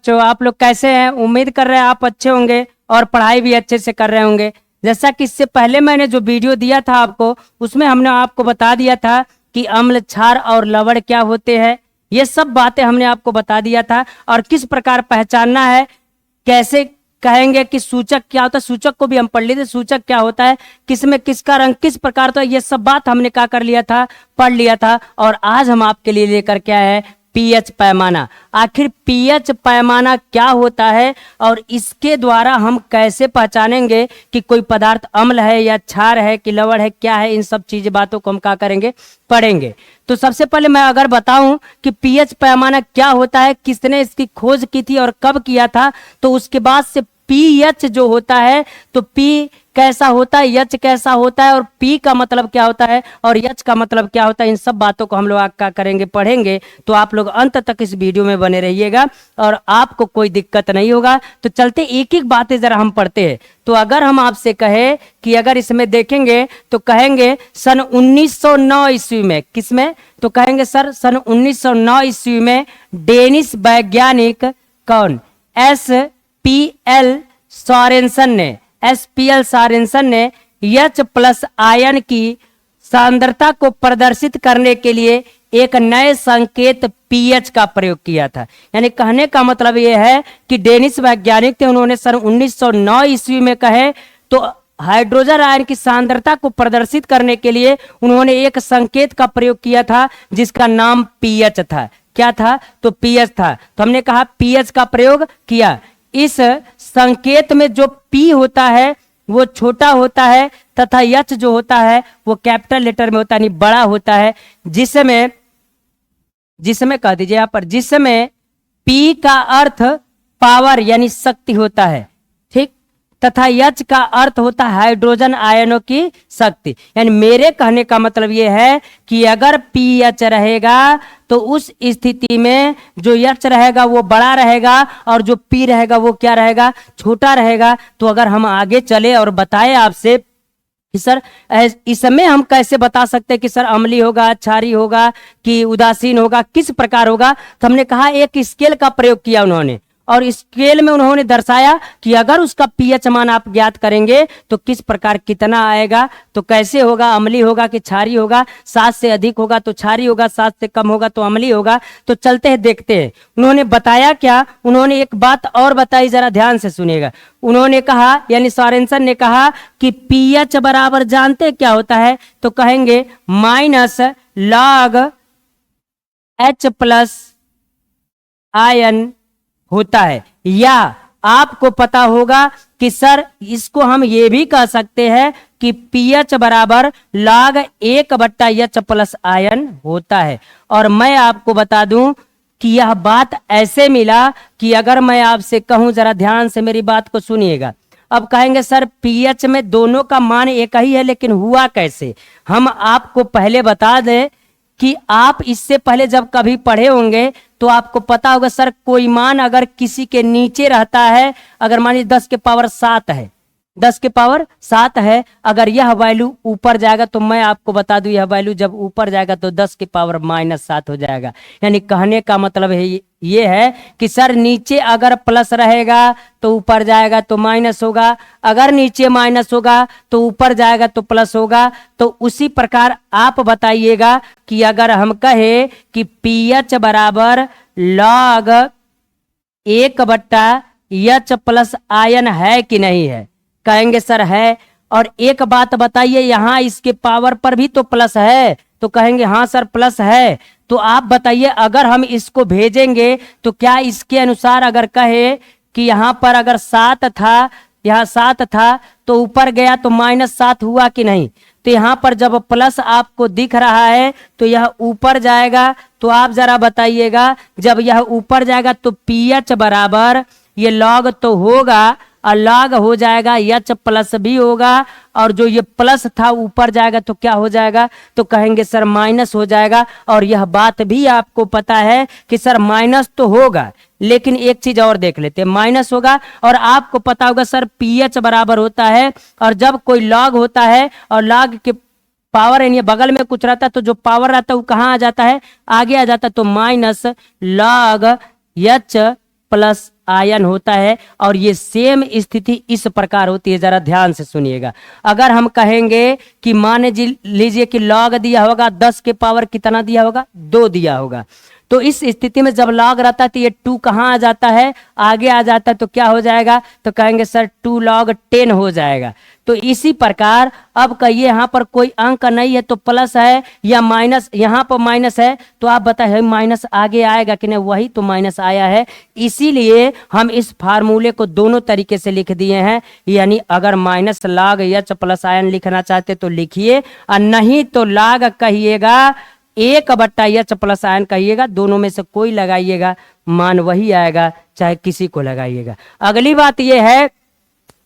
बच्चों, आप लोग कैसे हैं? उम्मीद कर रहे हैं आप अच्छे होंगे और पढ़ाई भी अच्छे से कर रहे होंगे। जैसा कि इससे पहले मैंने जो वीडियो दिया था आपको, उसमें हमने आपको बता दिया था कि अम्ल, क्षार और लवण क्या होते हैं। ये सब बातें हमने आपको बता दिया था और किस प्रकार पहचानना है, कैसे कहेंगे कि सूचक क्या होता है। सूचक को भी हम पढ़ लिए थे, सूचक क्या होता है, किसमें किसका रंग किस प्रकार होता है, ये सब बात हमने क्या कर लिया था, पढ़ लिया था। और आज हम आपके लिए लेकर क्या है, पीएच पैमाना। आखिर पीएच पैमाना क्या होता है और इसके द्वारा हम कैसे पहचानेंगे कि कोई पदार्थ अम्ल है या क्षार है कि लवण है, क्या है, इन सब चीज बातों को हम क्या करेंगे, पढ़ेंगे। तो सबसे पहले मैं अगर बताऊं कि पीएच पैमाना क्या होता है, किसने इसकी खोज की थी और कब किया था, तो उसके बाद से पीएच जो होता है, तो पी कैसा होता है, एच कैसा होता है और पी का मतलब क्या होता है और एच का मतलब क्या होता है, इन सब बातों को हम लोग क्या करेंगे, पढ़ेंगे। तो आप लोग अंत तक इस वीडियो में बने रहिएगा और आपको कोई दिक्कत नहीं होगा। तो चलते एक एक बातें जरा हम पढ़ते हैं। तो अगर हम आपसे कहे कि अगर इसमें देखेंगे तो कहेंगे सन 1909 ईस्वी में, किसमें, तो कहेंगे सर सन 1909 ईस्वी में डेनिश वैज्ञानिक कौन, एसपीएल सॉरेनसन ने H+ आयन की सांद्रता को प्रदर्शित करने के लिए एक नए संकेत पीएच का प्रयोग किया था। यानी कहने का मतलब यह है कि डेनिश वैज्ञानिक थे, उन्होंने सन 1909 ईस्वी में कहे तो हाइड्रोजन आयन की सांद्रता को प्रदर्शित करने के लिए उन्होंने एक संकेत का प्रयोग किया था जिसका नाम पीएच था। क्या था, तो पीएच था। तो हमने कहा पीएच का प्रयोग किया। इस संकेत में जो पी होता है वो छोटा होता है तथा एच जो होता है वो कैपिटल लेटर में होता है, यानी बड़ा होता है, जिसमें कह दीजिए यहाँ पर, जिसमें पी का अर्थ पावर यानी शक्ति होता है, ठीक, तथा एच का अर्थ होता है हाइड्रोजन आयनों की शक्ति। यानी मेरे कहने का मतलब ये है कि अगर पीएच रहेगा तो उस स्थिति में जो एच रहेगा वो बड़ा रहेगा और जो पी रहेगा वो क्या रहेगा, छोटा रहेगा। तो अगर हम आगे चले और बताएं आपसे कि सर इसमें हम कैसे बता सकते हैं कि सर अम्लीय होगा, क्षारीय होगा कि उदासीन होगा, किस प्रकार होगा, तो हमने कहा एक स्केल का प्रयोग किया उन्होंने और स्केल में उन्होंने दर्शाया कि अगर उसका पीएच मान आप ज्ञात करेंगे तो किस प्रकार कितना आएगा, तो कैसे होगा, अम्लीय होगा कि क्षारीय होगा, 7 से अधिक होगा तो क्षारीय होगा, 7 से कम होगा तो अम्लीय होगा। तो चलते हैं देखते हैं उन्होंने बताया क्या। उन्होंने एक बात और बताई, जरा ध्यान से सुनिएगा। उन्होंने कहा, यानी सॉरेनसन ने कहा कि पीएच बराबर जानते क्या होता है, तो कहेंगे -log H+ आयन होता है। या आपको पता होगा कि सर इसको हम ये भी कह सकते हैं कि पीएच बराबर log 1/H+ आयन होता है। और मैं आपको बता दूं कि यह बात ऐसे मिला कि अगर मैं आपसे कहूं, जरा ध्यान से मेरी बात को सुनिएगा। अब कहेंगे सर पीएच में दोनों का मान एक ही है, लेकिन हुआ कैसे, हम आपको पहले बता दें कि आप इससे पहले जब कभी पढ़े होंगे तो आपको पता होगा सर कोई मान अगर किसी के नीचे रहता है, अगर मान लीजिए 10 के पावर 7 है, 10 के पावर 7 है, अगर यह वैल्यू ऊपर जाएगा तो मैं आपको बता दूं यह वैल्यू जब ऊपर जाएगा तो 10 के पावर -7 हो जाएगा। यानी कहने का मतलब है ये है कि सर नीचे अगर प्लस रहेगा तो ऊपर जाएगा तो माइनस होगा, अगर नीचे माइनस होगा तो ऊपर जाएगा तो प्लस होगा। तो उसी प्रकार आप बताइएगा कि अगर हम कहे कि पीएच बराबर log 1/H+ आयन है कि नहीं है, कहेंगे सर है। और एक बात बताइए, यहाँ इसके पावर पर भी तो प्लस है, तो कहेंगे हाँ सर प्लस है। तो आप बताइए अगर हम इसको भेजेंगे तो क्या इसके अनुसार अगर कहे कि यहाँ पर अगर 7 था, यहाँ 7 था तो ऊपर गया तो -7 हुआ कि नहीं, तो यहाँ पर जब प्लस आपको दिख रहा है तो यह ऊपर जाएगा। तो आप जरा बताइएगा जब यह ऊपर जाएगा तो पीएच बराबर ये लॉग तो होगा और लॉग हो जाएगा H+ भी होगा, और जो ये प्लस था ऊपर जाएगा तो क्या हो जाएगा, तो कहेंगे सर माइनस हो जाएगा। और यह बात भी आपको पता है कि सर माइनस तो होगा, लेकिन एक चीज और देख लेते हैं, माइनस होगा और आपको पता होगा सर पीएच बराबर होता है, और जब कोई लॉग होता है और लॉग के पावर यानी बगल में कुछ रहता है तो जो पावर रहता है वो कहाँ आ जाता है, आगे आ जाता है, तो -log H+ आयन होता है और ये सेम स्थिति इस प्रकार होती है। जरा ध्यान से सुनिएगा। अगर हम कहेंगे कि मान लीजिए कि लॉग दिया होगा 10 के पावर कितना दिया होगा, 2 दिया होगा, तो इस स्थिति में जब लॉग रहता है तो ये 2 कहाँ आ जाता है, आगे आ जाता है, तो क्या हो जाएगा, तो कहेंगे सर 2 log 10 हो जाएगा। तो इसी प्रकार अब कहिए यहाँ पर कोई अंक नहीं है तो प्लस है या माइनस, यहाँ पर माइनस है तो आप बताइए माइनस आगे आएगा कि नहीं, वही तो माइनस आया है। इसीलिए हम इस फार्मूले को दोनों तरीके से लिख दिए हैं। यानी अगर minus log H plus ion लिखना चाहते तो लिखिए, और नहीं तो log कहिएगा 1/h प्लस आयन कहिएगा, दोनों में से कोई लगाइएगा, मान वही आएगा, चाहे किसी को लगाइएगा। अगली बात यह है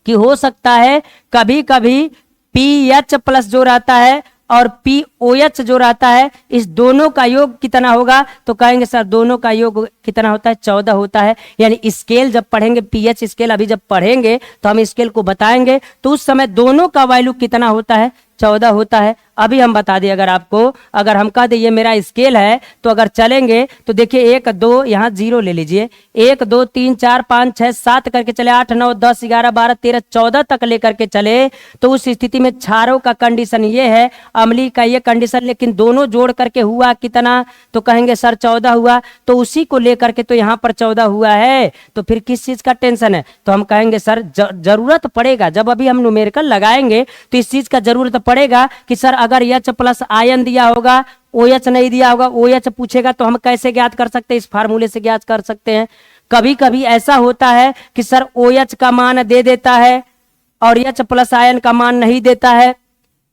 कि हो सकता है कभी कभी पीएच प्लस जो रहता है और पीओएच जो रहता है, इस दोनों का योग कितना होगा, तो कहेंगे सर दोनों का योग कितना होता है, 14 होता है। यानी स्केल जब पढ़ेंगे, पीएच स्केल अभी जब पढ़ेंगे तो हम स्केल को बताएंगे, तो उस समय दोनों का वैल्यू कितना होता है, 14 होता है। अभी हम बता दें, अगर आपको, अगर हम कह दें ये मेरा स्केल है, तो अगर चलेंगे तो देखिए 1 2 यहाँ 0 ले लीजिए, 1 2 3 4 5 6 7 करके चले, 8 9 10 11 12 13 14 तक लेकर के चले, तो उस स्थिति में क्षारों का कंडीशन ये है, अम्ली का ये कंडीशन, लेकिन दोनों जोड़ करके हुआ कितना, तो कहेंगे सर 14 हुआ। तो उसी को लेकर के तो यहाँ पर 14 हुआ है, तो फिर किस चीज का टेंशन है, तो हम कहेंगे सर जरूरत पड़ेगा, जब अभी हम न्यूमेरिकल लगाएंगे तो इस चीज का जरूरत पड़ेगा कि सर अगर एच प्लस आयन दिया होगा, ओ एच नहीं दिया होगा, ओ एच पूछेगा, तो हम कैसे ज्ञात कर सकते हैं, इस फार्मूले से ज्ञात कर सकते हैं। कभी कभी ऐसा होता है कि सर ओ एच का मान दे देता है और एच प्लस आयन का मान नहीं देता है,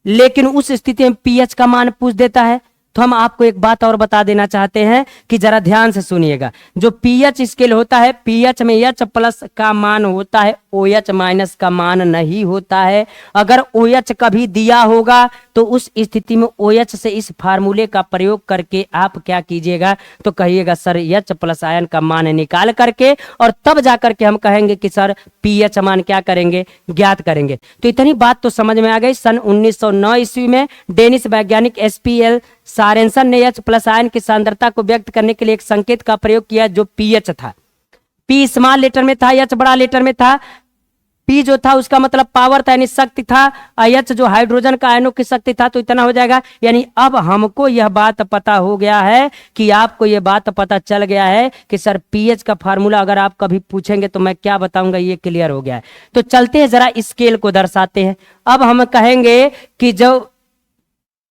लेकिन उस स्थिति में पीएच का मान पूछ देता है। तो हम आपको एक बात और बता देना चाहते हैं कि जरा ध्यान से सुनिएगा। जो पीएच स्केल होता है, पीएच में एच प्लस का मान होता है, ओएच माइनस का मान नहीं होता है। अगर ओएच कभी दिया होगा तो उस स्थिति में ओएच से इस फार्मूले का प्रयोग करके आप क्या कीजिएगा, तो कहिएगा सर एच प्लस आयन का मान निकाल करके, और तब जाकर के हम कहेंगे कि सर पीएच मान क्या करेंगे, ज्ञात करेंगे। तो इतनी बात तो समझ में आ गई। सन 1909 ईस्वी में डेनिश वैज्ञानिक एसपीएल सारेंसन ने एच प्लस आयन की सांद्रता को व्यक्त करने के लिए एक संकेत का प्रयोग किया जो पीएच था। पी स्मॉल लेटर में था, एच बड़ा लेटर में था। पी जो था उसका मतलब पावर था, यानी शक्ति था, एच जो हाइड्रोजन का आयनों की शक्ति था, तो इतना हो जाएगा। यानी अब हमको यह बात पता हो गया है कि आपको यह बात पता चल गया है कि सर पीएच का फार्मूला अगर आप कभी पूछेंगे तो मैं क्या बताऊंगा, ये क्लियर हो गया है। तो चलते हैं जरा स्केल को दर्शाते हैं। अब हम कहेंगे कि जो,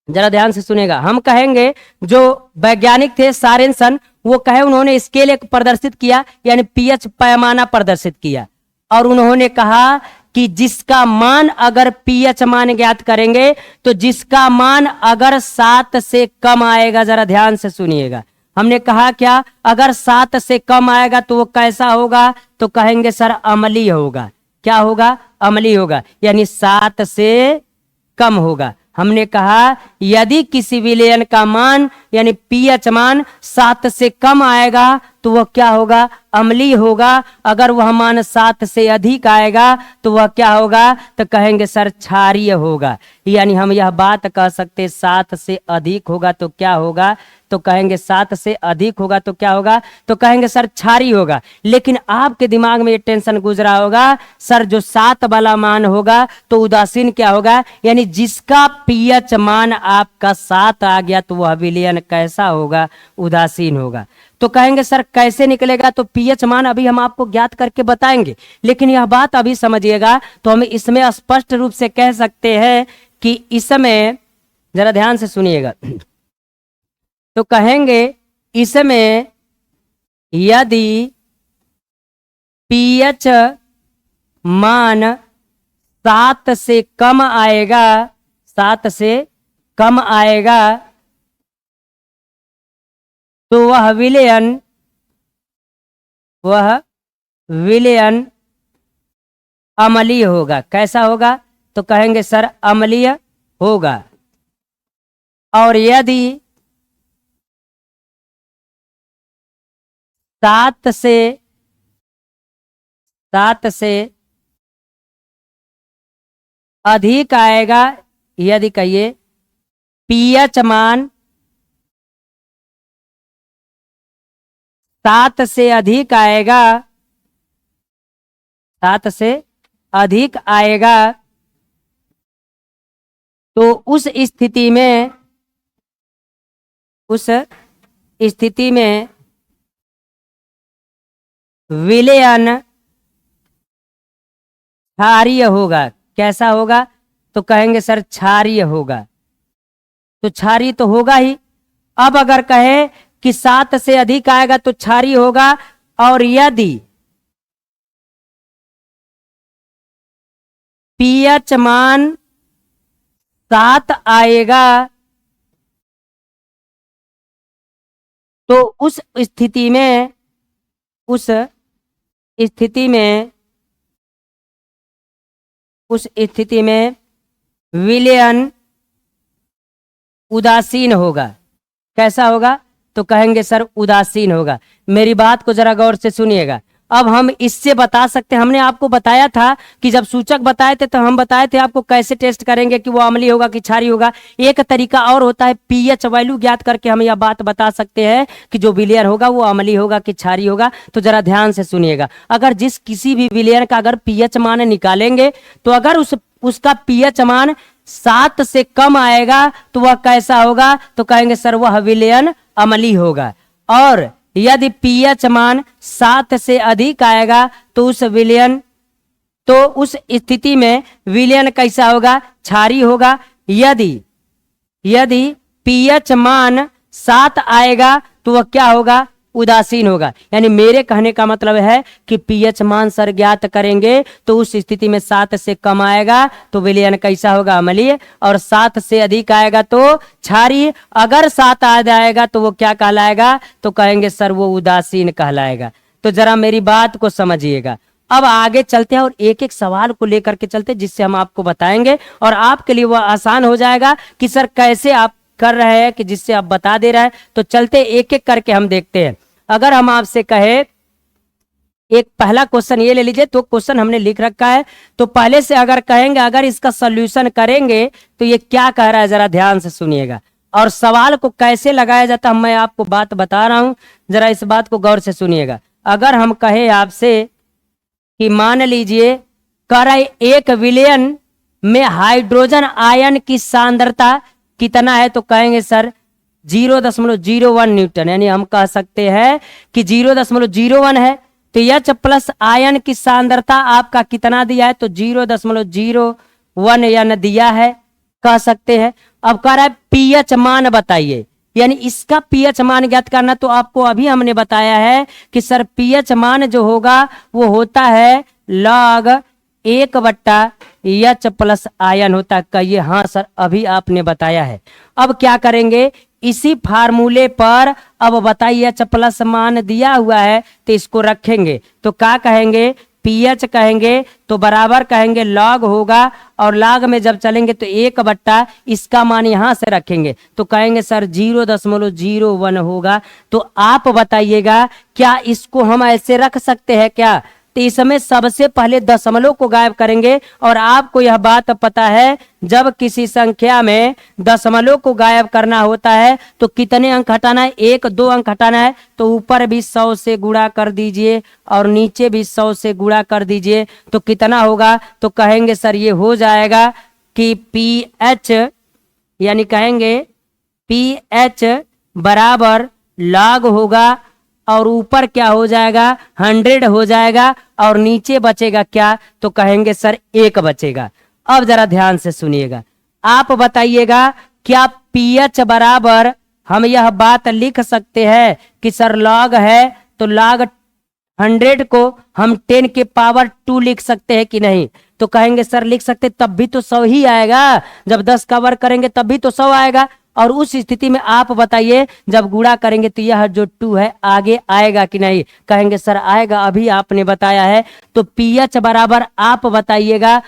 जरा ध्यान से सुनेगा, हम कहेंगे जो वैज्ञानिक थे सारेंसन, वो कहे उन्होंने स्केल एक प्रदर्शित किया, यानी पीएच पैमाना प्रदर्शित किया, और उन्होंने कहा कि जिसका मान अगर पीएच मान ज्ञात करेंगे तो जिसका मान अगर 7 से कम आएगा, जरा ध्यान से सुनिएगा, हमने कहा क्या, अगर 7 से कम आएगा तो वो कैसा होगा, तो कहेंगे सर अम्लीय होगा। क्या होगा, अम्लीय होगा, यानी 7 से कम होगा। हमने कहा यदि किसी विलयन का मान यानी पीएच मान 7 से कम आएगा तो वह क्या होगा, अम्लीय होगा। अगर वह मान 7 से अधिक आएगा तो वह क्या होगा, तो कहेंगे सर क्षारीय होगा। यानी हम यह बात कह सकते 7 से अधिक होगा तो क्या होगा, तो कहेंगे 7 से अधिक होगा तो क्या होगा, तो कहेंगे सर क्षारीय होगा। लेकिन आपके दिमाग में ये टेंशन गुजरा होगा, सर जो 7 वाला मान होगा तो उदासीन क्या होगा, यानी जिसका पीएच मान आपका 7 आ गया तो वह विलयन कैसा होगा, उदासीन होगा। तो कहेंगे सर कैसे निकलेगा, तो पीएच मान अभी हम आपको ज्ञात करके बताएंगे, लेकिन यह बात अभी समझिएगा। तो हम इसमें स्पष्ट रूप से कह सकते हैं कि इसमें, जरा ध्यान से सुनिएगा, तो कहेंगे इसमें यदि पीएच मान 7 से कम आएगा, 7 से कम आएगा तो वह विलयन अम्लीय होगा। कैसा होगा, तो कहेंगे सर अम्लीय होगा। और यदि 7 से अधिक आएगा, यदि कहिए पीएच मान 7 से अधिक आएगा 7 से अधिक आएगा तो उस स्थिति में विलयन क्षारीय होगा। कैसा होगा? तो कहेंगे सर क्षारीय होगा। तो क्षारीय तो होगा ही। अब अगर कहे कि 7 से अधिक आएगा तो क्षारीय होगा, और यदि पीएच मान 7 आएगा तो उस स्थिति में विलयन उदासीन होगा। कैसा होगा? तो कहेंगे सर उदासीन होगा। मेरी बात को जरा गौर से सुनिएगा। अब हम इससे बता सकते हैं, हमने आपको बताया था कि जब सूचक बताए थे तो हम बताए थे आपको कैसे टेस्ट करेंगे कि वो अम्लीय होगा कि क्षारीय होगा। एक तरीका और होता है, पीएच वैल्यू ज्ञात करके हम यह बात बता सकते हैं कि जो विलयन होगा वो अम्लीय होगा कि क्षारीय होगा। तो जरा ध्यान से सुनिएगा। अगर किसी भी विलयन का अगर पीएच मान निकालेंगे तो अगर उसका पीएच मान 7 से कम आएगा तो वह कैसा होगा? तो कहेंगे सर वह विलयन अम्लीय होगा। और यदि पीएच मान 7 से अधिक आएगा तो उस स्थिति में विलयन कैसा होगा? क्षारीय होगा। यदि पीएच मान 7 आएगा तो वह क्या होगा? उदासीन होगा। यानी मेरे कहने का मतलब है कि पीएच मान सर ज्ञात करेंगे तो उस स्थिति में 7 से कम आएगा तो विलयन कैसा होगा? अम्लीय। और 7 से अधिक आएगा तो क्षारीय। अगर 7 आ जाएगा तो वो क्या कहलाएगा? तो कहेंगे सर वो उदासीन कहलाएगा। तो जरा मेरी बात को समझिएगा। अब आगे चलते हैं और एक एक सवाल को लेकर के चलते हैं, जिससे हम आपको बताएंगे और आपके लिए वह आसान हो जाएगा कि सर कैसे आप कर रहे हैं, कि जिससे आप बता दे रहे हैं। तो चलते एक एक करके हम देखते हैं। अगर हम आपसे कहे, एक पहला क्वेश्चन ये ले लीजिए, तो क्वेश्चन हमने लिख रखा है, तो पहले से अगर कहेंगे अगर इसका सॉल्यूशन करेंगे तो ये क्या कह रहा है, जरा ध्यान से सुनिएगा। और सवाल को कैसे लगाया जाता है मैं आपको बात बता रहा हूं, जरा इस बात को गौर से सुनिएगा। अगर हम कहे आपसे कि मान लीजिए कर एक विलयन में हाइड्रोजन आयन की सांद्रता कितना है, तो कहेंगे सर 0.01 न्यूटन। यानी हम कह सकते हैं कि 0.01 है। तो H प्लस आयन की सांद्रता आपका कितना दिया है? तो 0.01 यानी दिया है, कह सकते हैं। अब कह रहा है पीएच मान बताइए, यानी इसका पीएच मान ज्ञात करना। तो आपको अभी हमने बताया है कि सर पीएच मान जो होगा वो होता है log 1/H प्लस आयन होता है। कहिए हाँ सर, अभी आपने बताया है। अब क्या करेंगे, इसी फार्मूले पर अब बताइए H प्लस मान दिया हुआ है तो इसको रखेंगे। तो क्या कहेंगे? पीएच कहेंगे तो बराबर कहेंगे लॉग होगा, और लॉग में जब चलेंगे तो 1/, इसका मान यहां से रखेंगे तो कहेंगे सर 0.01 होगा। तो आप बताइएगा क्या इसको हम ऐसे रख सकते हैं क्या? तो इसमें सबसे पहले दशमलव को गायब करेंगे। और आपको यह बात पता है जब किसी संख्या में दशमलव को गायब करना होता है तो कितने अंक हटाना है? 1-2 अंक हटाना है। तो ऊपर भी 100 से गुणा कर दीजिए और नीचे भी 100 से गुणा कर दीजिए। तो कितना होगा? तो कहेंगे सर ये हो जाएगा कि पीएच, यानी कहेंगे पीएच बराबर लॉग होगा और ऊपर क्या हो जाएगा? 100 हो जाएगा और नीचे बचेगा क्या? तो कहेंगे सर 1 बचेगा। अब जरा ध्यान से सुनिएगा, आप बताइएगा क्या पीएच बराबर हम यह बात लिख सकते हैं कि सर लॉग है तो लॉग 100 को हम 10 के पावर 2 लिख सकते हैं कि नहीं? तो कहेंगे सर लिख सकते, तब भी तो 100 ही आएगा। जब 10 का वर्ग करेंगे तब भी तो 100 आएगा। और उस स्थिति में आप बताइए जब गुणा करेंगे तो यह जो 2 है आगे आएगा कि नहीं? कहेंगे सर आएगा, अभी आपने बताया है। तो पीएच बराबर आप बताइएगा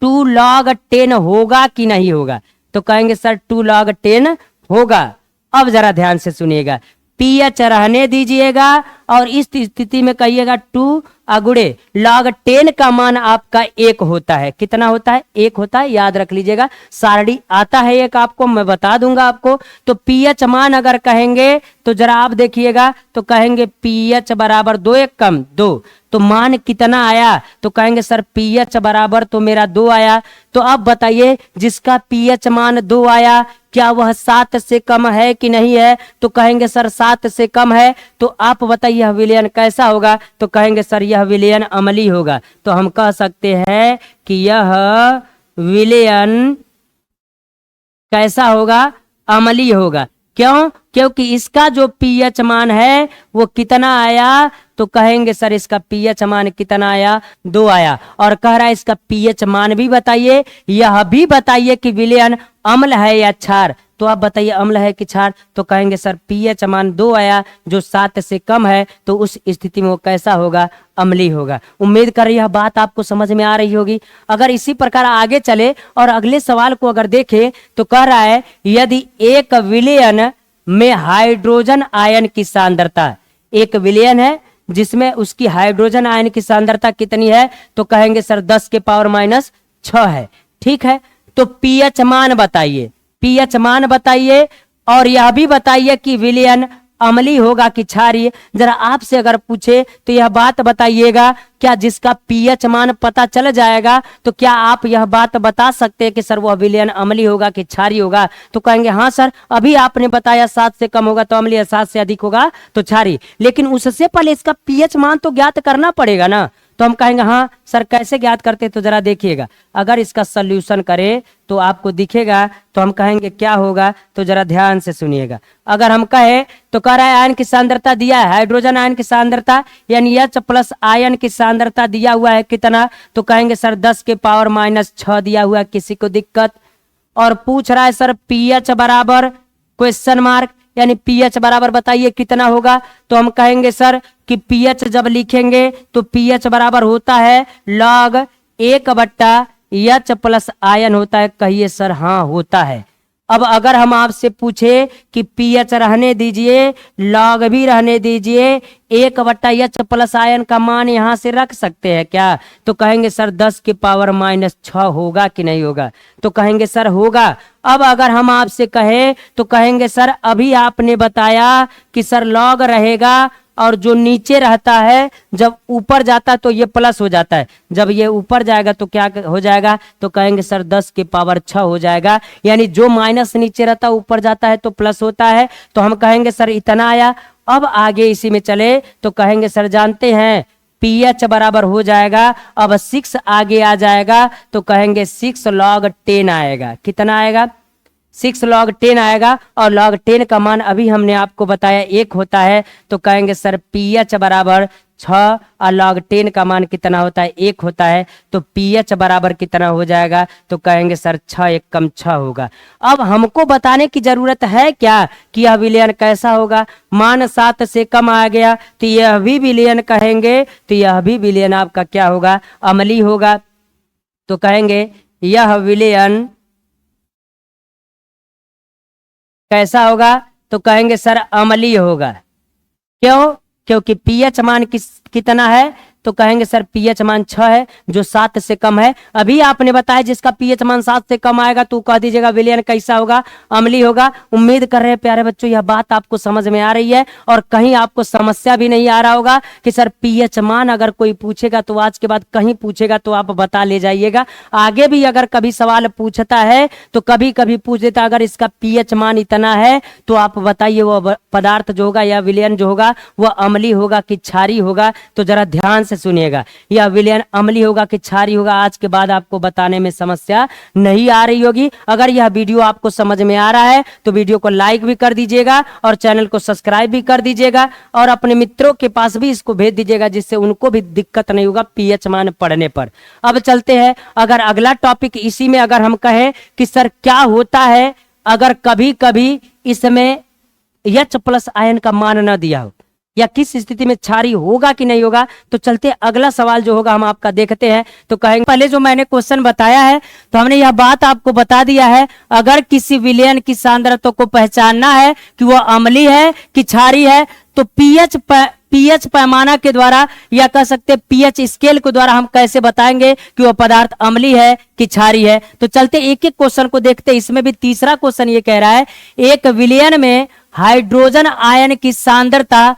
2 log 10 होगा कि नहीं होगा? तो कहेंगे सर 2 log 10 होगा। अब जरा ध्यान से सुनिएगा, पीएच रहने दीजिएगा और इस स्थिति में कहिएगा 2 अगुड़े log 10 का मान आपका 1 होता है। कितना होता है? 1 होता है, याद रख लीजिएगा। सारणी आता है एक, आपको मैं बता दूंगा आपको। तो पीएच मान अगर कहेंगे तो जरा आप देखिएगा, तो कहेंगे पीएच बराबर 2 1 कम 2, तो तो मान कितना आया, तो कहेंगे सर पीएच बराबर तो मेरा 2 आया। तो अब बताइए जिसका पीएच मान 2 आया क्या वह 7 से कम है कि नहीं है, तो कहेंगे सर 7 से कम है। तो आप बताइए यह विलयन कैसा होगा, तो कहेंगे सर यह विलयन अम्लीय होगा। तो हम कह सकते हैं कि यह विलयन कैसा होगा, अम्लीय होगा। क्यों? क्योंकि इसका जो पीएच मान है वो कितना आया, तो कहेंगे सर इसका पीएच मान कितना आया, 2 आया। और कह रहा है इसका पीएच मान भी बताइए, यह भी बताइए कि विलयन अम्ल है या क्षार। तो आप बताइए अम्ल है कि क्षार, तो कहेंगे सर पीएच मान 2 आया जो 7 से कम है, तो उस स्थिति में वो कैसा होगा, अम्लीय होगा। उम्मीद कर यह बात आपको समझ में आ रही होगी। अगर इसी प्रकार आगे चले और अगले सवाल को अगर देखें तो कह रहा है यदि एक विलयन में हाइड्रोजन आयन की सांद्रता, एक विलयन है जिसमें उसकी हाइड्रोजन आयन की सांद्रता कितनी है, तो कहेंगे सर 10 के पावर माइनस 6 है। ठीक है, तो पीएच मान बताइए, पीएच मान बताइए और यह भी बताइए कि विलयन अम्लीय होगा कि क्षारीय। जरा आपसे अगर पूछे तो यह बात बताइएगा, क्या जिसका पीएच मान पता चल जाएगा तो क्या आप यह बात बता सकते हैं कि सर वह विलयन अम्लीय होगा कि क्षारीय होगा, तो कहेंगे हाँ सर अभी आपने बताया 7 से कम होगा तो अम्लीय, 7 से अधिक होगा तो क्षारीय। लेकिन उससे पहले इसका पीएच मान तो ज्ञात करना पड़ेगा ना। तो हम कहेंगे हाँ सर कैसे ज्ञात करते, तो जरा देखिएगा। अगर इसका सॉल्यूशन करें तो आपको दिखेगा, तो हम कहेंगे क्या होगा, तो जरा ध्यान से सुनिएगा। अगर हम कहे तो कह रहा है आयन की सांद्रता दिया है, हाइड्रोजन आयन की सांद्रता यानी H+ आयन की सांद्रता दिया हुआ है कितना, तो कहेंगे सर 10 के पावर माइनस 6 दिया हुआ है, किसी को दिक्कत। और पूछ रहा है सर पीएच बराबर क्वेश्चन मार्क, यानी पीएच बराबर बताइए कितना होगा, तो हम कहेंगे सर कि पीएच जब लिखेंगे तो पीएच बराबर होता है log 1/H+ आयन होता है। कहिए सर हाँ होता है। अब अगर हम आपसे पूछे कि पीएच रहने दीजिए, लॉग भी रहने दीजिए, 1/H+ आयन का मान यहां से रख सकते हैं क्या, तो कहेंगे सर 10 के पावर माइनस 6 होगा कि नहीं होगा, तो कहेंगे सर होगा। अब अगर हम आपसे कहें तो कहेंगे सर अभी आपने बताया कि सर लॉग रहेगा और जो नीचे रहता है जब ऊपर जाता है तो ये प्लस हो जाता है, जब ये ऊपर जाएगा तो क्या हो जाएगा, तो कहेंगे सर 10 के पावर 6 हो जाएगा। यानी जो माइनस नीचे रहता है ऊपर जाता है तो प्लस होता है। तो हम कहेंगे सर इतना आया। अब आगे इसी में चले तो कहेंगे सर जानते हैं पीएच बराबर हो जाएगा, अब 6 आगे आ जाएगा तो कहेंगे 6 log 10 आएगा। कितना आएगा, 6 log 10 आएगा। और log 10 का मान अभी हमने आपको बताया 1 होता है, तो कहेंगे सर पीएच बराबर 6 और log 10 का मान कितना होता है, 1 होता है, तो पीएच बराबर कितना हो जाएगा, तो कहेंगे सर 6 1 कम 6 होगा। अब हमको बताने की जरूरत है क्या कि यह विलयन कैसा होगा, मान 7 से कम आ गया तो यह भी विलयन कहेंगे, तो यह भी विलयन आपका क्या होगा, अम्लीय होगा। तो कहेंगे यह विलयन कैसा होगा, तो कहेंगे सर अम्लीय होगा। क्यों? क्योंकि पीएच मान कितना है, तो कहेंगे सर पीएच मान 6 है जो 7 से कम है। अभी आपने बताया जिसका पीएच मान 7 से कम आएगा तो कह दीजिएगा विलयन कैसा होगा, अम्लीय होगा। उम्मीद कर रहे हैं प्यारे बच्चों यह बात आपको समझ में आ रही है और कहीं आपको समस्या भी नहीं आ रहा होगा कि सर पीएच मान अगर कोई पूछेगा तो आज के बाद कहीं पूछेगा तो आप बता ले जाइएगा। आगे भी अगर कभी सवाल पूछता है तो कभी कभी पूछ देता अगर इसका पीएच मान इतना है तो आप बताइए वो पदार्थ जो होगा या विलयन जो होगा वह अम्लीय होगा कि क्षारीय होगा। तो जरा ध्यान से सुनिएगा, यह विलयन अम्लीय होगा कि क्षारीय होगा आज के बाद आपको बताने में समस्या नहीं आ रही होगी। अगर यह वीडियो आपको समझ में आ रहा है तो वीडियो को लाइक भी कर दीजिएगा और चैनल को सब्सक्राइब भी कर दीजिएगा और अपने मित्रों के पास भी इसको भेज दीजिएगा जिससे उनको भी दिक्कत नहीं होगा पीएच मान पढ़ने पर। अब चलते हैं अगर अगला टॉपिक, इसी में अगर हम कहें कि सर क्या होता है अगर कभी कभी इसमें H+ आयन का मान न दिया हो या किस स्थिति में क्षारीय होगा कि नहीं होगा। तो चलते अगला सवाल जो होगा हम आपका देखते हैं। तो कहेंगे पहले जो मैंने क्वेश्चन बताया है तो हमने यह बात आपको बता दिया है, अगर किसी विलयन की सांद्रता को पहचानना है कि वह अम्लीय है कि क्षारीय है तो पीएच पैमाना के द्वारा या कह सकते हैं पीएच स्केल के द्वारा हम कैसे बताएंगे कि वह पदार्थ अम्लीय है कि क्षारीय है। तो चलते एक एक क्वेश्चन को देखते हैं। इसमें भी तीसरा क्वेश्चन ये कह रहा है एक विलयन में हाइड्रोजन आयन की सांद्रता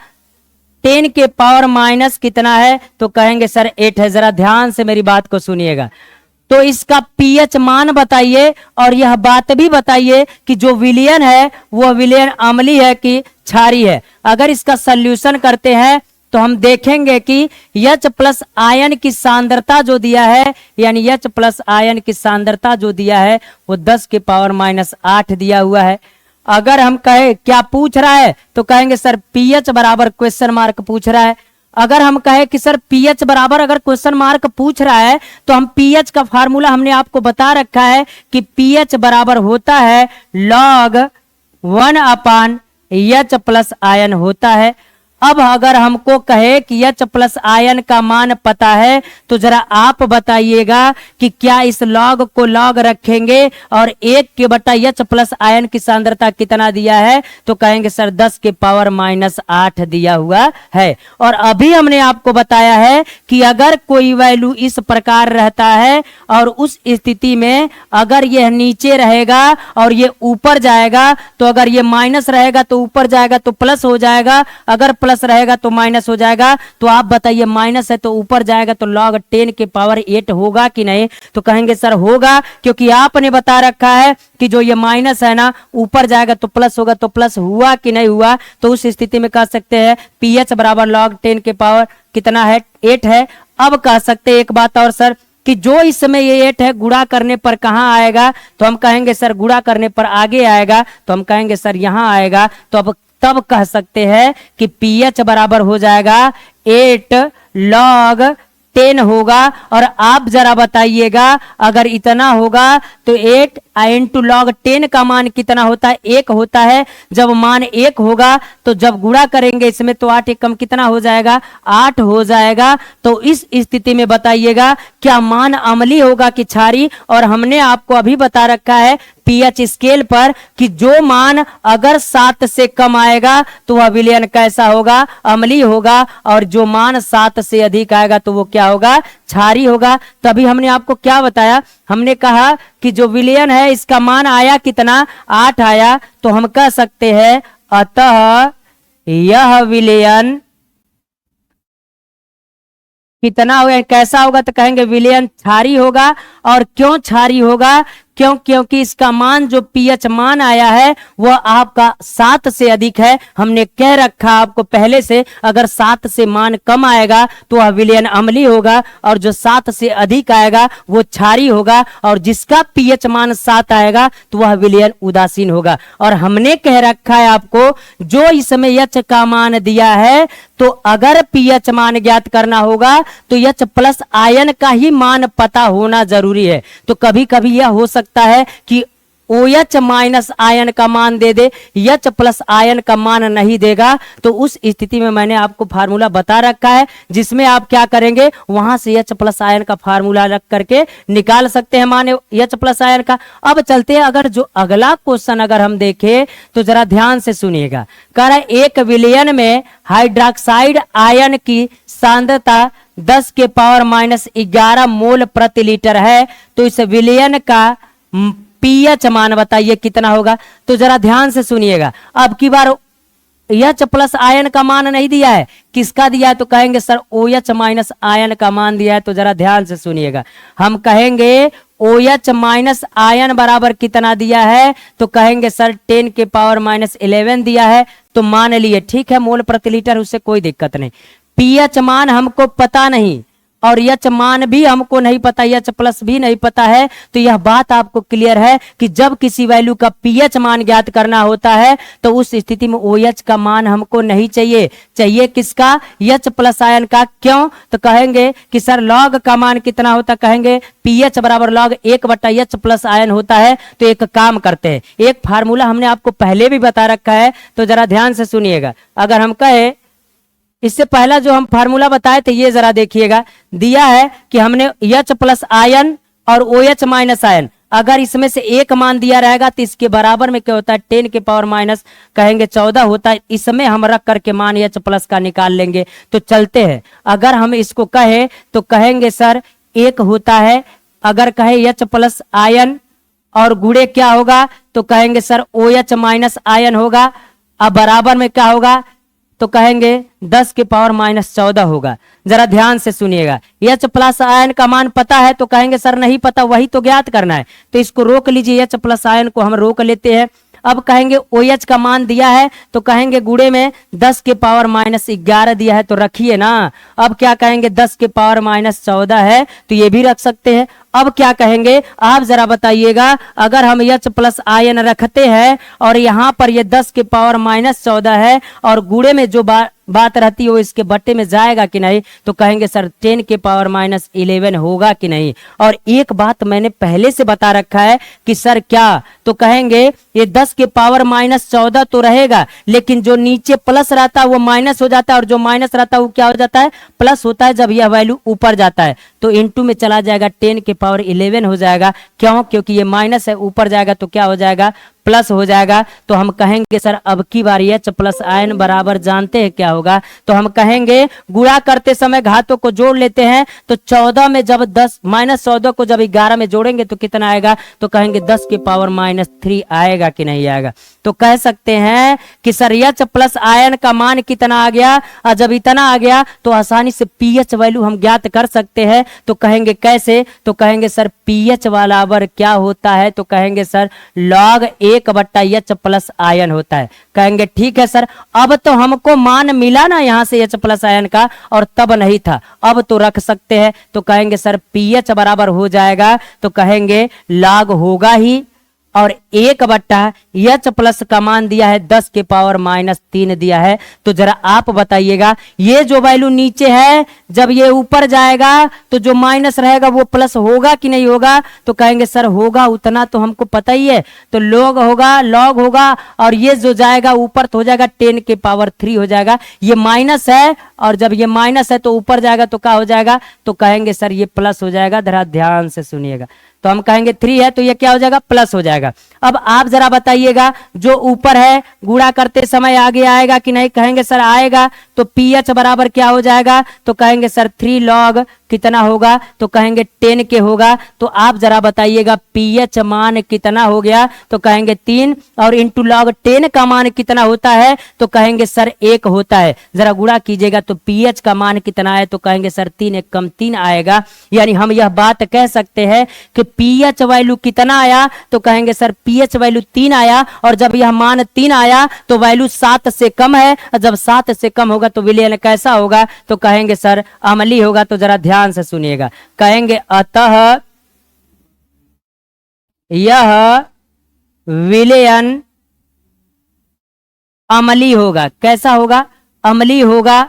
10 के पावर माइनस कितना है, तो कहेंगे सर 8 है। जरा ध्यान से मेरी बात को सुनिएगा। तो इसका पीएच मान बताइए और यह बात भी बताइए कि जो विलयन है वह विलयन अम्लीय है कि क्षारीय है। अगर इसका सॉल्यूशन करते हैं तो हम देखेंगे कि H प्लस आयन की सांद्रता जो दिया है, यानी H प्लस आयन की सांद्रता जो दिया है वो 10 के पावर माइनस 8 दिया हुआ है। अगर हम कहे क्या पूछ रहा है, तो कहेंगे सर पीएच बराबर क्वेश्चन मार्क पूछ रहा है। अगर हम कहे कि सर पीएच बराबर अगर क्वेश्चन मार्क पूछ रहा है तो हम पीएच का फार्मूला हमने आपको बता रखा है कि पीएच बराबर होता है log 1/H प्लस आयन होता है। अब अगर हमको कहे कि H प्लस आयन का मान पता है तो जरा आप बताइएगा कि क्या इस लॉग को लॉग रखेंगे और 1 के बटा H प्लस आयन की सांद्रता कितना दिया है, तो कहेंगे सर 10 के पावर माइनस 8 दिया हुआ है। और अभी हमने आपको बताया है कि अगर कोई वैल्यू इस प्रकार रहता है और उस स्थिति में अगर यह नीचे रहेगा और ये ऊपर जाएगा, तो अगर ये माइनस रहेगा तो ऊपर जाएगा तो प्लस हो जाएगा, अगर प्लस रहेगा तो माइनस हो जाएगा। तो आप बताइए माइनस है तो ऊपर जाएगा तो log 10 के पावर 8 होगा कि नहीं, तो कहेंगे सर होगा, क्योंकि आपने बता रखा है कि जो ये माइनस है ना ऊपर जाएगा तो प्लस होगा, तो प्लस हुआ कि नहीं हुआ। तो उस स्थिति में कह सकते हैं पीएच बराबर log 10 के पावर कितना है, 8 है। अब कह सकते हैं एक बात और सर कि जो इस समय ये 8 है गुणा करने पर कहां आएगा, तो हम कहेंगे सर गुणा करने पर आगे आएगा, तो हम कहेंगे सर यहां आएगा। तो अब तब कह सकते हैं कि पीएच बराबर हो जाएगा 8 log 10 होगा। और आप जरा बताइएगा अगर इतना होगा तो 8 इंटू log 10 का मान कितना होता है, 1 होता है। जब मान 1 होगा तो जब गुणा करेंगे इसमें तो 8 एकम कितना हो जाएगा, 8 हो जाएगा। तो इस स्थिति में बताइएगा क्या मान अम्लीय होगा कि क्षारीय। और हमने आपको अभी बता रखा है पीएच स्केल पर कि जो मान अगर 7 से कम आएगा तो वह विलयन कैसा होगा, अम्लीय होगा, और जो मान 7 से अधिक आएगा तो वो क्या होगा, क्षारीय होगा। तभी हमने आपको क्या बताया, हमने कहा कि जो विलयन है इसका मान आया कितना, 8 आया। तो हम कह सकते हैं अतः यह विलयन कितना होगा, कैसा होगा, तो कहेंगे विलयन क्षारीय होगा। और क्यों क्षारीय होगा, क्योंकि इसका मान जो पीएच मान आया है वह आपका 7 से अधिक है। हमने कह रखा आपको पहले से अगर 7 से मान कम आएगा तो वह विलयन अम्लीय होगा, और जो 7 से अधिक आएगा वो क्षारीय होगा, और जिसका पीएच मान 7 आएगा तो वह विलयन उदासीन होगा। और हमने कह रखा है आपको जो इसमें H का मान दिया है, तो अगर पीएच मान ज्ञात करना होगा तो H प्लस आयन का ही मान पता होना जरूरी है। तो कभी कभी यह हो सकता है कि OH माइनस आयन का मान दे दे, H प्लस आयन का मान नहीं देगा। तो उस स्थिति में मैंने आपको फार्मूला बता रखा है जिसमें आप क्या करेंगे, वहां से H प्लस आयन का फार्मूला रख करके निकाल सकते हैं मान H प्लस आयन का। अब चलते हैं अगर जो अगला क्वेश्चन अगर हम देखें तो जरा ध्यान से सुनिएगा। कह रहा है एक विलयन में हाइड्रोक्साइड आयन की सांद्रता 10 के पावर माइनस 11 मोल प्रति लीटर है, तो इस विलयन का पीएच मान बताइए कितना होगा। तो जरा ध्यान से सुनिएगा। अब की बार H प्लस आयन का मान नहीं दिया है, किसका दिया है, तो कहेंगे सर OH माइनस आयन का मान दिया है। तो जरा ध्यान से सुनिएगा, हम कहेंगे OH माइनस आयन बराबर कितना दिया है, तो कहेंगे सर 10 के पावर माइनस 11 दिया है। तो मान लिए ठीक है मोल प्रति लीटर, उससे कोई दिक्कत नहीं। पीएच मान हमको पता नहीं और H मान भी हमको नहीं पता, H प्लस भी नहीं पता है। तो यह बात आपको क्लियर है कि जब किसी वैल्यू का पीएच मान ज्ञात करना होता है तो उस स्थिति में OH का मान हमको नहीं चाहिए, चाहिए किसका, H प्लस आयन का। क्यों, तो कहेंगे कि सर log का मान कितना होता, कहेंगे पीएच बराबर log 1/H प्लस आयन होता है। तो एक काम करते हैं, एक फार्मूला हमने आपको पहले भी बता रखा है, तो जरा ध्यान से सुनिएगा। अगर हम कहे इससे पहला जो हम फार्मूला बताए थे ये जरा देखिएगा, दिया है कि हमने H प्लस आयन और OH माइनस आयन, अगर इसमें से एक मान दिया रहेगा तो इसके बराबर में क्या होता है, 10 के पावर माइनस कहेंगे 14 होता है। इसमें हम रख करके मान H प्लस का निकाल लेंगे। तो चलते हैं, अगर हम इसको कहे तो कहेंगे सर एक होता है, अगर कहे H प्लस आयन और गुणे क्या होगा, तो कहेंगे सर OH माइनस आयन होगा। अब बराबर में क्या होगा, तो कहेंगे 10 की पावर -14 होगा। जरा ध्यान से सुनिएगा, H प्लस आयन का मान पता है तो कहेंगे सर नहीं पता, वही तो ज्ञात करना है, तो इसको रोक लीजिए, H प्लस आयन को हम रोक लेते हैं। अब कहेंगे OH का मान दिया है तो कहेंगे गुणे में 10 के पावर -11 दिया है तो रखिए ना। अब क्या कहेंगे 10 के पावर -14 है तो ये भी रख सकते हैं। अब क्या कहेंगे आप जरा बताइएगा, अगर हम H प्लस आयन रखते हैं और यहाँ पर ये 10 के पावर -14 है और गुणे में जो बात रहती है वो इसके बट्टे में जाएगा कि नहीं, तो कहेंगे सर 10 के पावर -11 होगा कि नहीं। और एक बात मैंने पहले से बता रखा है कि सर क्या, तो कहेंगे ये 10 के पावर -14 तो रहेगा, लेकिन जो नीचे प्लस रहता है वो माइनस हो जाता है और जो माइनस रहता है वो क्या हो जाता है, प्लस होता है जब यह वैल्यू ऊपर जाता है। तो इनटू में चला जाएगा 10 के पावर 11 हो जाएगा। क्यों? क्योंकि ये माइनस है, ऊपर जाएगा तो क्या हो जाएगा, प्लस हो जाएगा। तो हम कहेंगे सर अब की बार H प्लस आयन बराबर जानते हैं क्या होगा, तो हम कहेंगे गुणा करते समय घातों को जोड़ लेते हैं, तो 14 में जब 10 -14 को जब 11 में जोड़ेंगे तो कितना आएगा, तो कहेंगे 10 के पावर -3 आएगा कि नहीं आएगा। तो कह सकते हैं कि सर H प्लस आयन का मान कितना आ गया, और जब इतना आ गया तो आसानी से pH वैल्यू हम ज्ञात कर सकते हैं। तो कहेंगे कैसे, तो कहेंगे सर pH वाला वर क्या होता है, तो कहेंगे sir log 1/H plus ion होता है। कहेंगे ठीक है सर, अब तो हमको मान मिला ना यहाँ से H प्लस आयन का, और तब नहीं था, अब तो रख सकते हैं। तो कहेंगे सर pH बराबर हो जाएगा, तो कहेंगे log होगा ही, और 1/H प्लस का मान दिया है 10 के पावर -3 दिया है। तो जरा आप बताइएगा, ये जो वैल्यू नीचे है जब ये ऊपर जाएगा तो जो माइनस रहेगा वो प्लस होगा कि नहीं होगा, तो कहेंगे सर होगा, उतना तो हमको पता ही है। तो log होगा और ये जो जाएगा ऊपर तो हो जाएगा 10 के पावर 3 हो जाएगा। ये माइनस है और जब ये माइनस है तो ऊपर जाएगा तो क्या हो जाएगा, तो कहेंगे सर ये प्लस हो जाएगा। जरा ध्यान से सुनिएगा, तो हम कहेंगे 3 है तो ये क्या हो जाएगा, प्लस हो जाएगा। अब आप जरा बताइएगा, जो ऊपर है गुणा करते समय आगे आएगा कि नहीं, कहेंगे सर आएगा। तो pH बराबर क्या हो जाएगा, तो कहेंगे सर 3 log कितना होगा, तो कहेंगे 10 के होगा। तो आप जरा बताइएगा pH मान कितना हो गया, तो कहेंगे 3, और इंटू log 10 का मान कितना होता है, तो कहेंगे सर 1 होता है। जरा गुणा कीजिएगा तो pH का मान कितना है, तो कहेंगे सर 3 1 कम 3 आएगा। यानी हम यह बात कह सकते हैं कि pH वैल्यू कितना आया, तो कहेंगे सर pH वैल्यू 3 आया, और जब यह मान 3 आया तो वैल्यू 7 से कम है, और जब 7 से कम होगा तो विलयन कैसा होगा, तो कहेंगे सर अम्लीय होगा। तो जरा ध्यान से सुनिएगा, कहेंगे अतः यह विलयन अम्लीय होगा। कैसा होगा, अम्लीय होगा।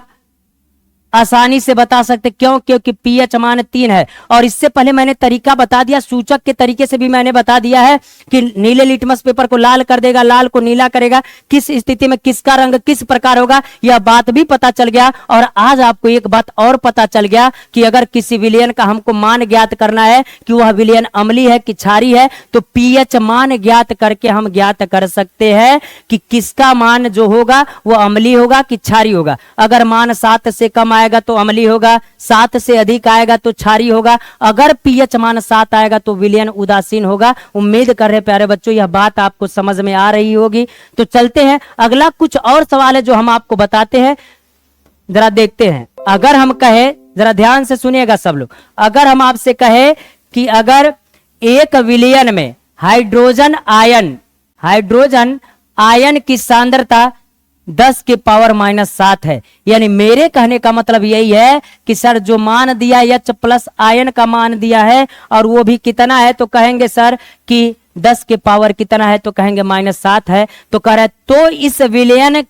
आसानी से बता सकते, क्यों, क्योंकि pH मान 3 है। और इससे पहले मैंने तरीका बता दिया, सूचक के तरीके से भी मैंने बता दिया है कि नीले लिटमस पेपर को लाल कर देगा, लाल को नीला करेगा, किस स्थिति में किसका रंग किस प्रकार होगा, यह बात भी पता चल गया। और आज आपको एक बात और पता चल गया कि अगर किसी विलयन का हमको मान ज्ञात करना है कि वह विलयन अम्लीय है कि क्षारीय है, तो pH मान ज्ञात करके हम ज्ञात कर सकते हैं कि किसका मान जो होगा वो अम्लीय होगा कि क्षारीय होगा। अगर मान 7 से कम आएगा तो अम्लीय होगा, 7 से अधिक आएगा तो क्षारीय होगा। अगर pH मान 7 आएगा तो विलयन उदासीन होगा। उम्मीद कर रहे प्यारे बच्चों यह बात आपको समझ में आ रही होगी। तो चलते हैं, अगला कुछ और सवाल है जो हम आपको बताते हैं, जरा देखते हैं। अगर हम कहे, जरा ध्यान से सुनिएगा सब लोग, अगर हम आपसे कहे कि अगर एक विलयन में हाइड्रोजन आयन की सांद्रता 10 के पावर -7 है, यानी मेरे कहने का मतलब यही है कि सर जो मान दिया H प्लस आयन का मान दिया है और वो भी कितना है, तो कहेंगे सर कि 10 के पावर कितना है, तो कहेंगे -7 है। तो कह रहा है तो इस विलयन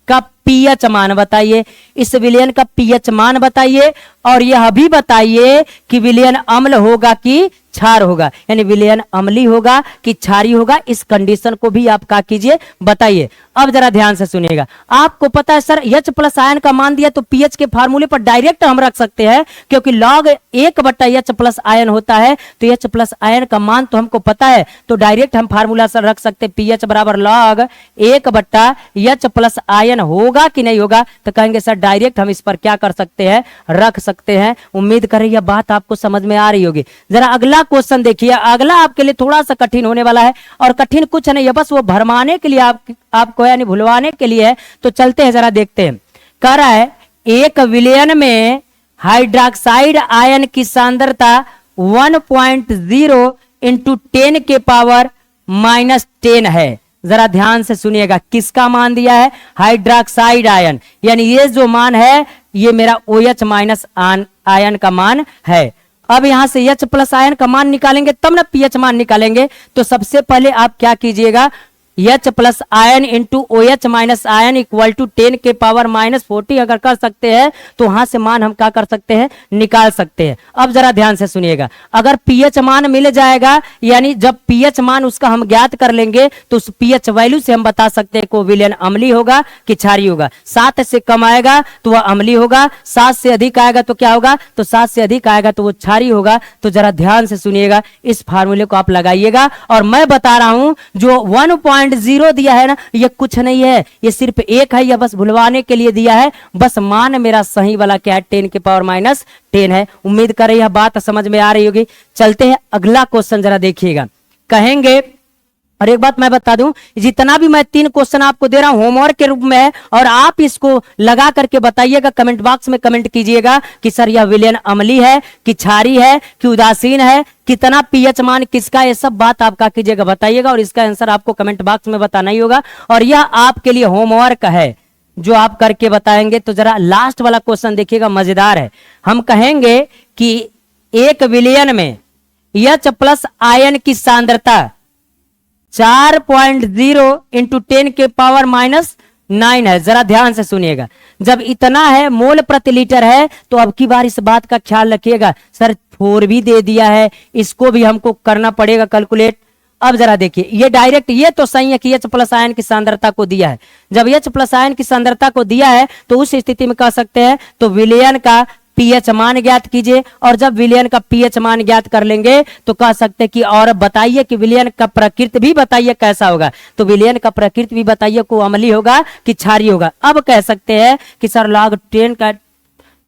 का pH मान बताइए, इस विलयन का pH मान बताइए, और यह भी बताइए कि विलयन अम्ल होगा कि क्षार होगा, यानी विलयन अम्लीय होगा कि क्षारीय होगा। इस कंडीशन को भी आप क्या कीजिए, बताइए। अब जरा ध्यान से सुनिएगा, आपको पता है सर H प्लस आयन का मान दिया तो pH के फार्मूले पर डायरेक्ट हम रख सकते हैं, क्योंकि log 1/H प्लस आयन होता है। तो H प्लस आयन का मान तो हमको पता है, तो डायरेक्ट हम फार्मूला से रख सकते हैं pH बराबर log 1/H प्लस आयन होगा कि नहीं होगा, तो कहेंगे सर डायरेक्ट हम इस पर क्या कर सकते हैं, रख सकते हैं। उम्मीद करें यह बात आपको समझ में आ रही होगी। जरा अगला क्वेश्चन देखिए, अगला आपके लिए थोड़ा सा कठिन होने वाला है, और कठिन कुछ नहीं है, बस वो भरमाने के लिए आपको यानी भुलवाने के लिए है। तो चलते हैं, जरा देखते हैं। कह रहा है एक विलयन में हाइड्रोक्साइड आयन की सांद्रता 1.0 इंटू 10 के पावर -10 है। जरा ध्यान से सुनिएगा, किसका मान दिया है? हाइड्रोक्साइड आयन, यानी ये जो मान है ये मेरा OH माइनस आयन का मान है। अब यहां से H प्लस आयन का मान निकालेंगे तब ना pH मान निकालेंगे। तो सबसे पहले आप क्या कीजिएगा, H plus ion into OH minus ion equal to 10 के पावर -40 अगर कर सकते हैं तो वहां से मान हम क्या कर सकते हैं, निकाल सकते हैं। अब जरा ध्यान से सुनिएगा, अगर pH मान मिल जाएगा, यानी जब pH मान उसका हम ज्ञात कर लेंगे तो उस pH वैल्यू से हम बता सकते हैं को विलयन अम्लीय होगा कि क्षारीय होगा। 7 से कम आएगा तो वह अम्लीय होगा, 7 से अधिक आएगा तो क्या होगा, तो 7 से अधिक आएगा तो वो क्षारीय होगा। तो जरा ध्यान से सुनिएगा, इस फार्मूले को आप लगाइएगा। और मैं बता रहा हूं जो 1.0 दिया है ना, ये कुछ नहीं है, ये सिर्फ एक है, यह बस भुलवाने के लिए दिया है। बस मान मेरा सही वाला क्या है, 10 के पावर -10 है। उम्मीद कर यह बात समझ में आ रही होगी। चलते हैं अगला क्वेश्चन, जरा देखिएगा। कहेंगे, और एक बात मैं बता दूं, जितना भी मैं 3 क्वेश्चन आपको दे रहा हूं होमवर्क के रूप में है, और आप इसको लगा करके बताइएगा, कमेंट बॉक्स में कमेंट कीजिएगा कि सर यह विलयन अम्लीय है कि क्षारीय है कि उदासीन है, कितना pH मान किसका, ये सब बात आपका कीजिएगा, बताइएगा। और इसका आंसर आपको कमेंट बॉक्स में बताना ही होगा, और यह आपके लिए होमवर्क है जो आप करके बताएंगे। तो जरा लास्ट वाला क्वेश्चन देखिएगा, मजेदार है। हम कहेंगे कि एक विलयन में H प्लस आयन की सांद्रता 4.0 इंटू 10 के पावर -9 है। जरा ध्यान से सुनिएगा, जब इतना है मोल प्रति लीटर है तो अब की बार इस बात का ख्याल रखिएगा, सर 4 भी दे दिया है, इसको भी हमको करना पड़ेगा कैलकुलेट। अब जरा देखिए, ये डायरेक्ट ये तो सही है कि H प्लस आयन की सांद्रता को दिया है। जब H प्लस आयन की सांद्रता को दिया है तो उस स्थिति में कह सकते हैं तो विलयन का pH मान ज्ञात कीजिए, और जब विलयन का pH मान ज्ञात कर लेंगे तो कह सकते हैं कि और बताइए कि विलयन का प्रकृति भी बताइए कैसा होगा। तो विलयन का प्रकृति भी बताइए को अम्लीय होगा कि क्षारीय होगा। अब कह सकते हैं कि सर log 10 का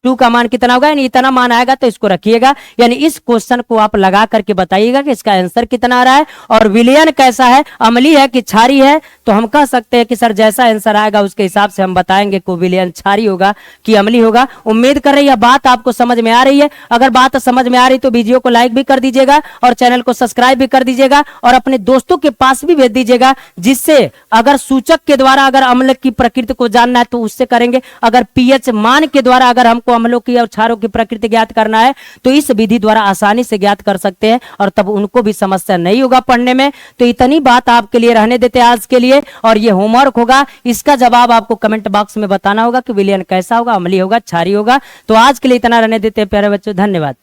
2 का मान कितना होगा, यानी इतना मान आएगा तो इसको रखिएगा। यानी इस क्वेश्चन को आप लगा करके बताइएगा कि इसका आंसर कितना आ रहा है और विलयन कैसा है, अम्लीय है कि क्षारीय है। तो हम कह सकते हैं कि सर जैसा आंसर आएगा उसके हिसाब से हम बताएंगे को विलयन क्षारीय होगा कि अम्लीय होगा। उम्मीद कर रही है बात आपको समझ में आ रही है। अगर बात समझ में आ रही तो वीडियो को लाइक भी कर दीजिएगा और चैनल को सब्सक्राइब भी कर दीजिएगा और अपने दोस्तों के पास भी भेज दीजिएगा, जिससे अगर सूचक के द्वारा अगर अम्ल की प्रकृति को जानना है तो उससे करेंगे, अगर pH मान के द्वारा अगर हमको अम्लों की और क्षारों की प्रकृति ज्ञात करना है तो इस विधि द्वारा आसानी से ज्ञात कर सकते हैं और तब उनको भी समस्या नहीं होगा पढ़ने में। तो इतनी बात आपके लिए रहने देते हैं आज के लिए, और ये होमवर्क होगा, इसका जवाब आपको कमेंट बॉक्स में बताना होगा कि विलयन कैसा होगा, अम्लीय होगा, क्षारीय होगा। तो आज के लिए इतना रहने देते हैं प्यारे बच्चों, धन्यवाद।